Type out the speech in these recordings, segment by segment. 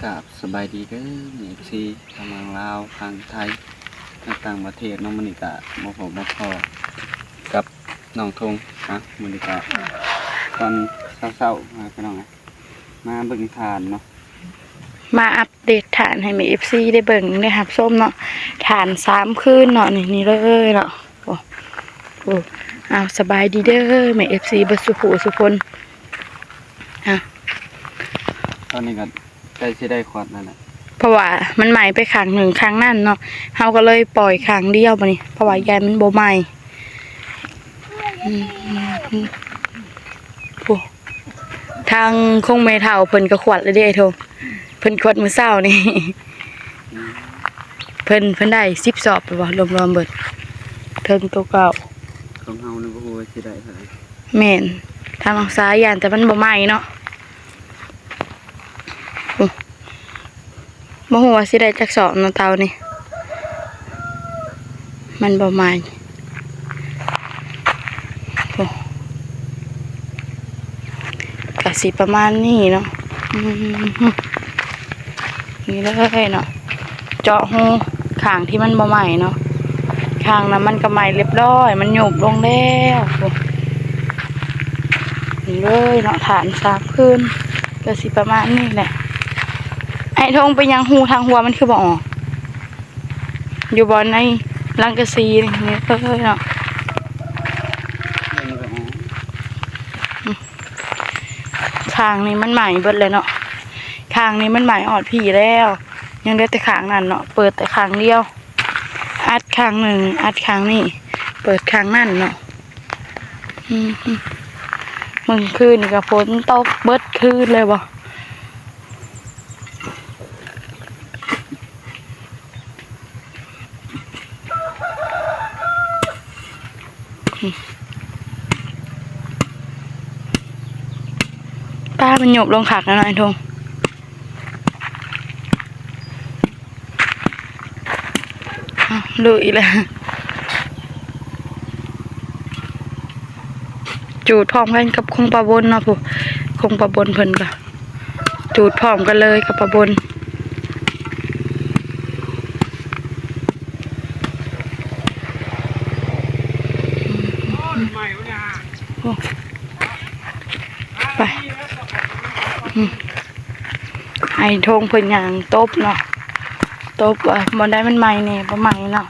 กับสบายดีเด้อมีซีทางลาวทางไทยต่างประเทศน้องมณิกะมาพบมาพอกับน้องทงนะมณิกะตอนเศร้าๆมาไปน้องมาเบิ่งทานเนาะมาอัปเดตฐานให้แม่ FC ได้เบิ่งได้ครับส้มเนาะฐาน3คืนเนาะนี่เลยเนาะโอ้อ้าวสบายดีเด้อแม่ FC บ่สุขสุคนตอนนี้ก็ใกล้สิได้ขวดนั่นแหละเพราะว่ามันใหม่ไปขังหนึ่งครั้งนั่นเนาะเฮาก็เลยปล่อยขังเดียวบัดนี้เพราะว่ายายมันบ่ใหม่โอ้ทางคงแม่เฒ่าเพิ่นก็ขวดเลยเด้โทเพิ่นขวดมื้อเช้านี่เพิ่นได้10 สอบไปบ่รวมๆเบิดเทิงตัวเก่าของเฮานี่บ่ฮู้ว่าสิได้เท่าไหร่แม่นทางซ้ายย่านแต่มันบ่ใหม่เนาะบ่ฮู้ว่าสิได้จักสอบเนาะเตานี่มันบ่ใหม่ก็สิประมาณนี้เนาะนี่เลยเนาะเจาะหูข้างที่มันบ่ใหม่เนาะข้างนั้นมันก็ใหม่เรียบร้อยมันหยุบลงแล้วนี่เลยเนาะฐาน3 คืนก็สิประมาณนี้แหละไอ้ทงไปยังหูทางหัวมันคือบ่ออกอยู่บนในลังกะซีนี่เลยเนาะข้างนี้มันใหม่เบิดเลยเนาะข้างนี้มันใหม่ออดผีแล้วยังได้แต่ข้างนั้นเนาะเปิดแต่ข้างเดียวอัดข้างหนึ่งอัดข้างนี้เปิดข้างนั่นเนาะมึงคืนนี่ก็ฝนตกเบิดคืนเลยบ่ป้ามันหยบลงขักแล้วหน่อยทงลุยเลยจูดพร้อมกันกับคงปลาบนเนาะผู้คงปลาบนเพิ่นก็จูดพร้อมกันเลยกับปลาบนไปไอ้ทงเพิ่นอย่างตบเนาะตบบ่ได้มันใหม่เนี่ยบ่ใหม่เนาะ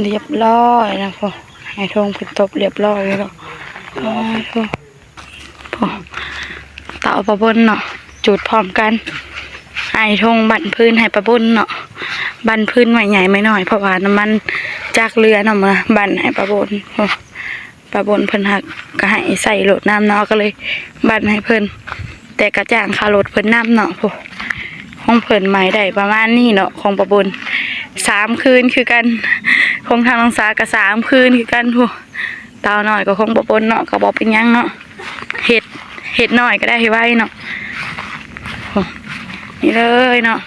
เรียบร้อยนะพ่อไอ้ทงเพิ่นตบเรียบร้อยแล้วเนาะพ่อเต่าปลาบนเนาะจุดพร้อมกันไอ้ทงบั่นพื้นให้ปลาบนเนาะบั่นพื้นใหญ่ไม่น้อยเพราะว่าน้ำมันจากเรือเนาะมาบั่นให้ปลาบนปลาบนเพิ่นหักก็ให้ใส่โหลดน้ำเนาะก็เลยบั่นให้เพิ่นแต่กระจ่างคาโหลดเพิ่นน้ำเนาะพ่อของเพิ่นใหม่ได้ประมาณนี้เนาะของปลาบน3 คืนคือกันคงทางลังสาก็3 คืนคือกันพ่อเตาหน่อยก็คงปลาบนเนาะก็บอกเป็นยังเนาะเห็ดหน่อยก็ได้ให้ไว้เนาะนี่เลยเนาะ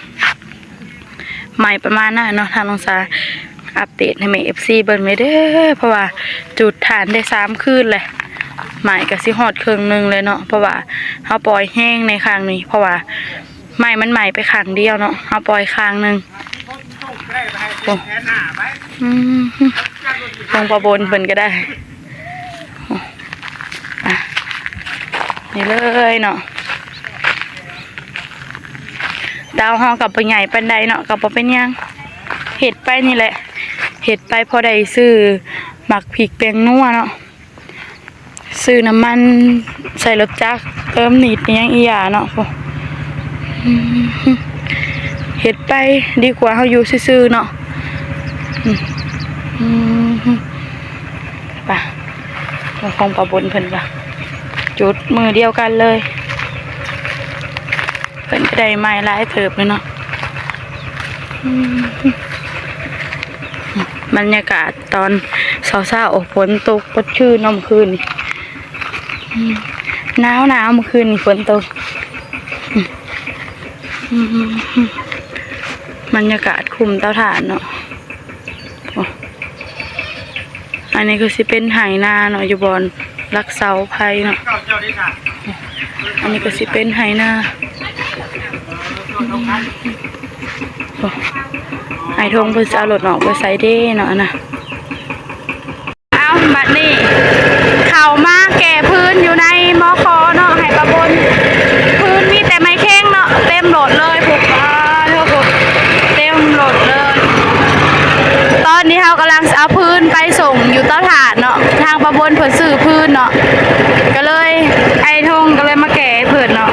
ใหม่ประมาณนั้นเนาะทางลังสาอัปเดตให้แม่ FC เบิ่งไว้เด้อเพราะว่าจุดฐานได้3 คืนเลยใหม่ก็สิฮอดครึ่งนึงเลยเนาะเพราะว่าเฮาปล่อยแห้งในข้างนี้เพราะว่าใหม่มันใหม่ไปข้างเดียวเนาะเฮาปล่อยข้างนึงลงปลาบนเพิ่นก็ได้นี่เลยเนาะดาวห้องกับปลาใหญ่ปันใดเนาะกับปลาเป็นยังเห็ดไปนี่แหละเห็ดไปพอได้ซื้อหมักผิกแปงนัวเนาะซื้อน้ำมันใส่รถจักรเติมนิดยังอีหยาเนาะเห็ดไปดีกว่าเขาอยู่ซื่อๆเนาะป่ะคงปลาบนเพิ่นป่ะจุดมือเดียวกันเลยเพิ่นก็ได้ไม้ลายเถิบเลยเนาะบรรยากาศตอนเช้าๆฝนตกปดชื่นน้ำคืน หนาวเมื่อคืนนี่ฝนตกบรรยากาศคุมเตาถ่านเนาะอันนี้ก็สิเป็นไหนาเนาะอยู่บอนรักเสาภัยเนาะอันนี้ก็สิเป็นไหนาไอ้ทงเพิ่นจะเอารถออกไปใส่เด้เนาะนะเอาบัดนี้เข้ามาแก่พื้นอยู่ในมคเนาะให้ประบนพื้นมีแต่ไม้แข้งเนาะเต็มโหลดเลยพวกเท่าพวกเต็มโหลดเลยตอนนี้เรากำลังเอาพื้นไปส่งอยู่เตาถ่านเนาะทางประบนเพิ่นซื้อพื้นเนาะก็เลยไอ้ทงก็เลยมาแก่เพิ่นเนาะ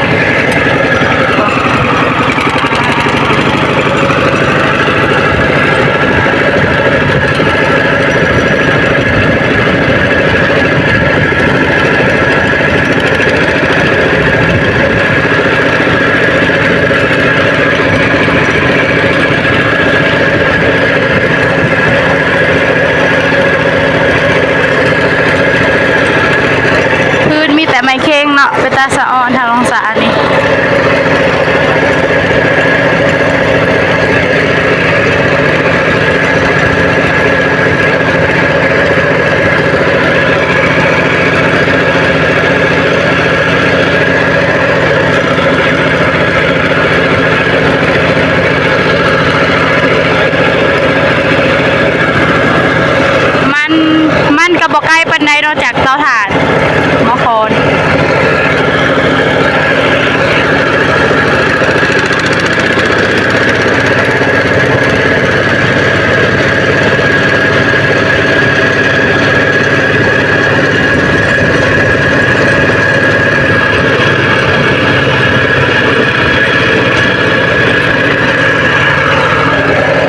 ไม้เค้งเนาะเป็นตาสะออนทางลงสานี่มันกระบอกไก่ปันไดนอกจากเตาถ่านมะคอน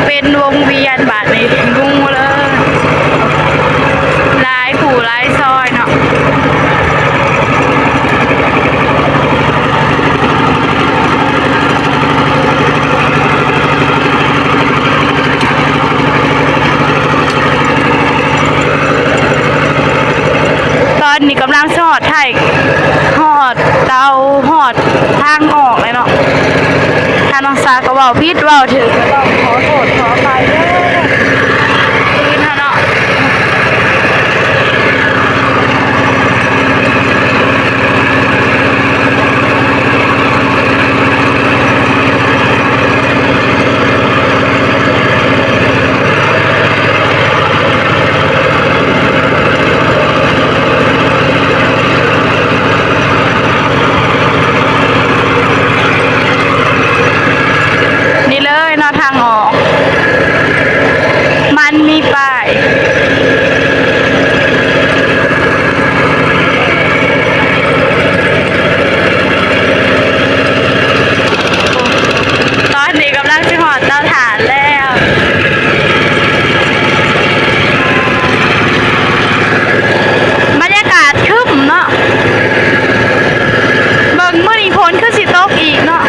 เป็นวงเวียนบาทในกุ้งเลยลายขู่ลายซอยเนาะตอนนี้กำลังทอดไทยหอดเตาหอดทางออกเลยเนาะทางน้องสาวก็เว้าผิดเว้าถึงก็ต้องขอโทษขออภัยเด้อคืนเนาะนี่เลยเนาะทางออกมันมีป้ายตอนนี้กำลังจะหอดเตาถ่านแล้วบรรยากาศครึ้มเนาะเบิ่งมื้อนี้ฝนคือสิตกอีกเนาะ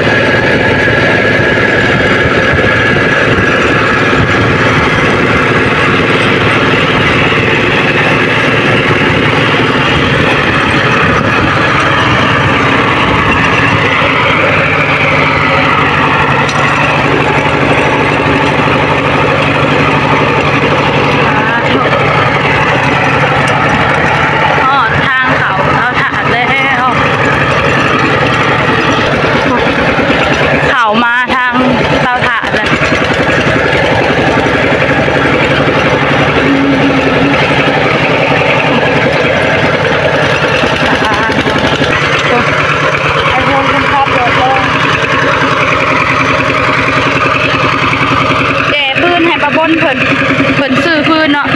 เพิ่นซื้อพื้นเนาะ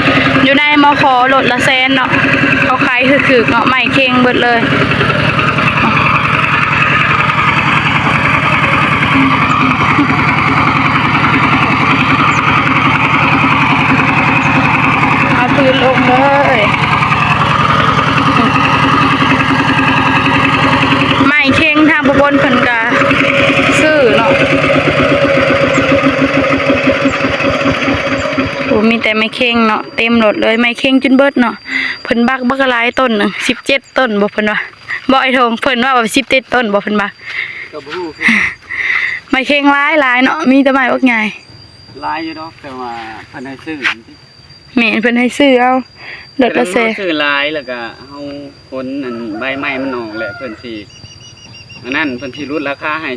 อยู่ในมครถละแสนเนาะเขาขายคือเนาะใหม่เข่งเบิดเลยเอาพื้นลงเลยใหม่เข่งทางประบนเพิ่นก็ซื้อเนาะมีแต่ ไม้เข่งเนาะเต็มรถเลยไม้เข่งจนเบิดเนาะเพิ่นบักหลายต้นหนึง17ต้นบ่เพิ่นว่าบ่ไอ้ทงเพิ่นว่าแบบ17ต้นบ่เพิ่นบัก ก็บ่ฮู้คือ ไม้เข่งหลายเนาะมีแต่ไม้บักใหญ่ หลายอยู่ดอกแต่ว่าเพิ่นให้ซื้อ แม่นเพิ่นให้ซื้อเอารถละแสน ซื้อหลายแล้วก็เฮาคนอันใบไม้มันออกแหละเพิ่นสิอันนั้นเพิ่นสิลดราคาให้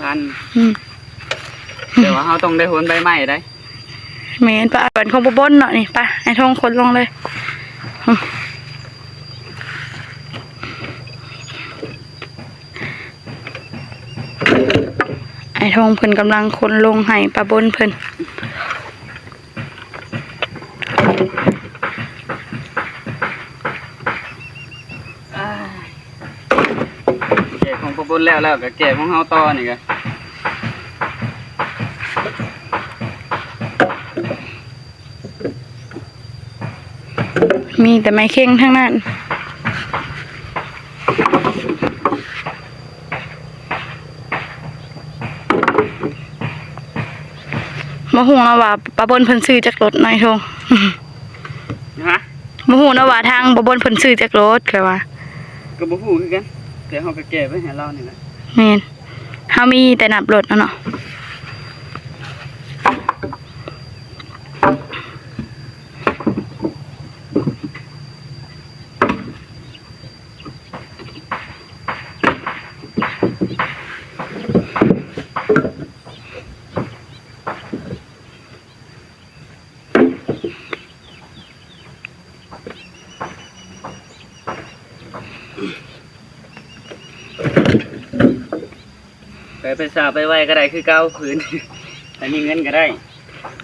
70,000 อืม แต่ว่าเฮาต้องได้ผลใบไม้ได้ แม่นปะบันของบ่บนเนาะนี่ปะไอ้ทงคนลงเลยไอ้ทงเพิ่นกำลังคนลงให้ปะบนเพิ่น แก่ของประบุญแล้วก็แก่ของเฮาต่อนี่ก็ มีแต่ไม้เข่งทั้งนั้นมาหูนะว่าปะบนเพิ่นซื้อจากรถหน่อยโทง ฮะ มาหูนะว่าทางปะบนเพิ่นซื้อจากรถคือว่า ก็บ่ฮู้คือกันแต่เฮาก็แก่ไว้ให้เรานี่แหละ แม่นเฮามีแต่นับรถเนาะไปสาบไปไว้ก็ได้คือเก่าผืน ถ้ามีเงินก็ได้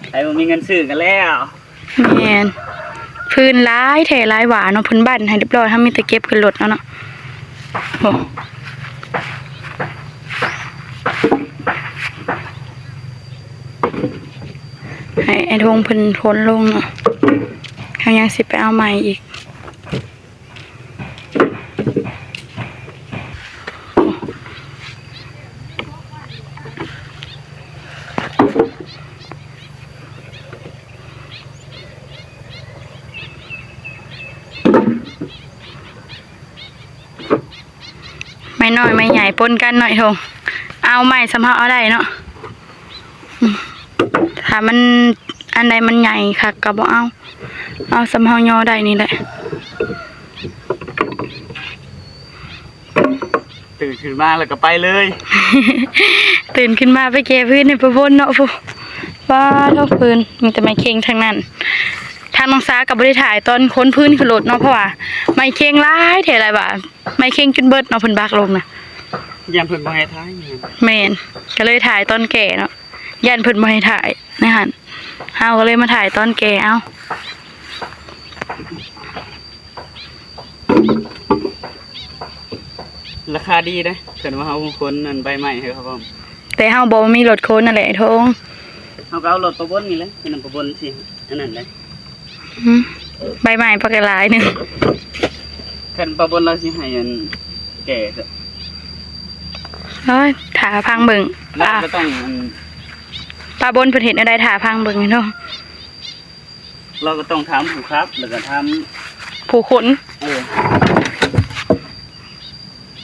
ใครบ่มีเงินซื้อกันแล้ว แม่นพื้นร้ายแท้ร้ายหวานเนาะพื้นบ้านให้เรียบร้อยถ้ามีแต่เก็บขึ้นรถเนาะโอ้ให้ไอ้ทงเพิ่นพ้นลงเนาะเขายังสิไปเอาใหม่อีกไม่น้อยไม่ใหญ่ปนกันหน่อยทงเอาใหม่สำเฮาเอาได้เนาะถ้ามันอันใดมันใหญ่ค่ะก็บ่เอาสำเฮาย่อได้นี่แหละ ตื่นขึ้นมาแล้วก็ไปเลย ตื่นขึ้นมาไปเก็บพื้นในประบนเนาะผู้ว่าเท่าพื้นมีแต่ไม้เข่งทั้งนั้นทางน้องสากับบริถ่ายตอนค้นพื้นขึ้นรถเนาะเพราะว่าไม้เข่งร้ายเท่าไรบ่าไม้เข่งจนเบิดเนาะเพิ่นบักลงนะ ยามเพิ่นบ่ให้ท้ายนี่ แม่นก็เลยถ่ายตอนแก่เนาะยันเพิ่นบ่ให้ถ่ายนะหั่นเฮาก็เลยมาถ่ายตอนแก่เอา ราคาดีเด้เพิ่นว่าเฮาคนอันใบไม้ให้เขาพร้อม แต่เฮาบ่มีรถโคนนั่นแหละทง เฮาก็เอารถประบุญนี่แหละเป็นประบุญสิอันนั้นได้ ใบไม้ปากหลายหนึง คันประบุญเราสิให้อันแก่ เอ้ยถ่าพังเบิ่ง เราก็ต้องอัน ปลาบนเพิ่นเห็นอะไรถ่าพังเบิ่งนี่เนาะ เราก็ต้องถามผู้ครับแล้วก็ถาม ผู้ขน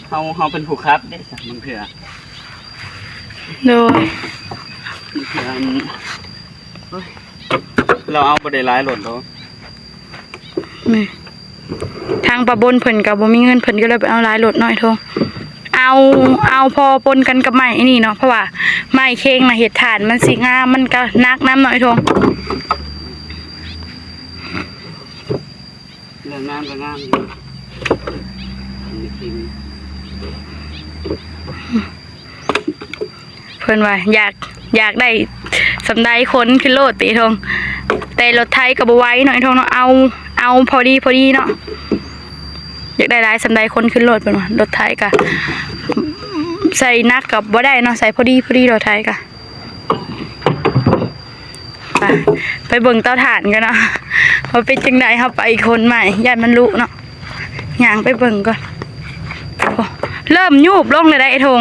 เฮาเป็นผู้ครับเด้จ้ะมันเถื่อ โดย มันเถื่อเฮ้ยเราเอาบ่ได้หลายรถดอก นี่ทางปลาบนเพิ่นก็บ่มีเงินเพิ่นก็เลยไปเอาหลายรถน้อยโทงเอาพอปนกันกับไม้นี่เนาะเพราะว่าไม้เข่งน่ะเฮ็ดฐานมันสิงามมันก็นักน้ำน้อยโทง เรื่องงามก็งามอยู่นี่กิน เพิ่นว่าอยากได้สำไดคนขึ้นโลดติโทงแต่รถไทยก็บ่ไหวหน่อยโทงเนาะเอาพอดีเนาะอยากได้หลายสำไดคนขึ้นโลดเพิ่นว่ารถไทยก็ใส่นักกับบ่ได้เนาะใส่พอดีรถไทยก็ไปเบิ่งเตาถ่านกันเนาะว่าเป็นจังไดเฮาไปคนใหม่ย่านมันลุเนาะย่างไปเบิ่งก่อนโอ้เริ่มยูบลงเลยได้ไอ้ทง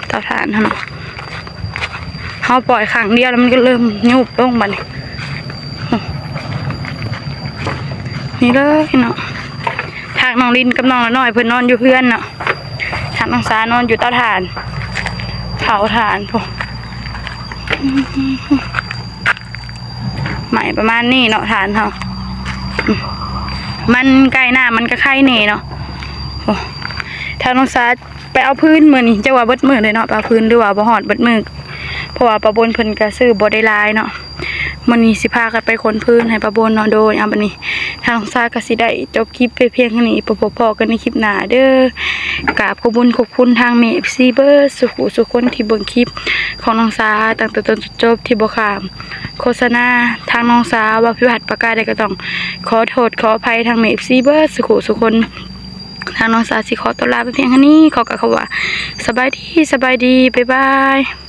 เตาถ่านเนาะเฮาปล่อยครั้งเดียวแล้วมันก็เริ่มยูบลงบัดนี้ นี่เลยเนาะทางน้องลินกับน้องละน้อยเพิ่นนอนอยู่เพื่อนเนาะทางน้องสานอนอยู่เตาถ่านเผาถ่านพวกใหม่ประมาณนี้เนาะถ่านเฮามันใกล้หน้ามันก็ไข่เน่เนาะโอ้ทางน้องสาไปเอาพื้นมื้อนี้จะว่าเบิดมื้อเลยเนาะไปเอาพื้นหรือว่าบ่ฮอดเบิดมื้อเพราะว่าป้าบนเพิ่นก็ซื้อบ่ได้หลายเนาะมื้อนี้สิพากันไปขนพื้นให้ป้าบนเนาะโดยบัดนี้ทางน้องสาก็สิได้จบคลิปไปเพียงเท่านี้พบกันในคลิปหน้าเด้อกราบขอบคุณทางเม FC เบิร์สุคนที่เบิ่งคลิปของน้องสาตั้งแต่ต้นจนจบที่บ่ข้ามโฆษณาทางน้องสาว่าพิบัติประกาศได้ก็ต้องขอโทษขออภัยทางเม FC เบิร์สุคนทางน้องสาสิขอตัวลาไปเพียงเท่านี้ขอกล่าวคำว่าสบายดีบ๊ายบาย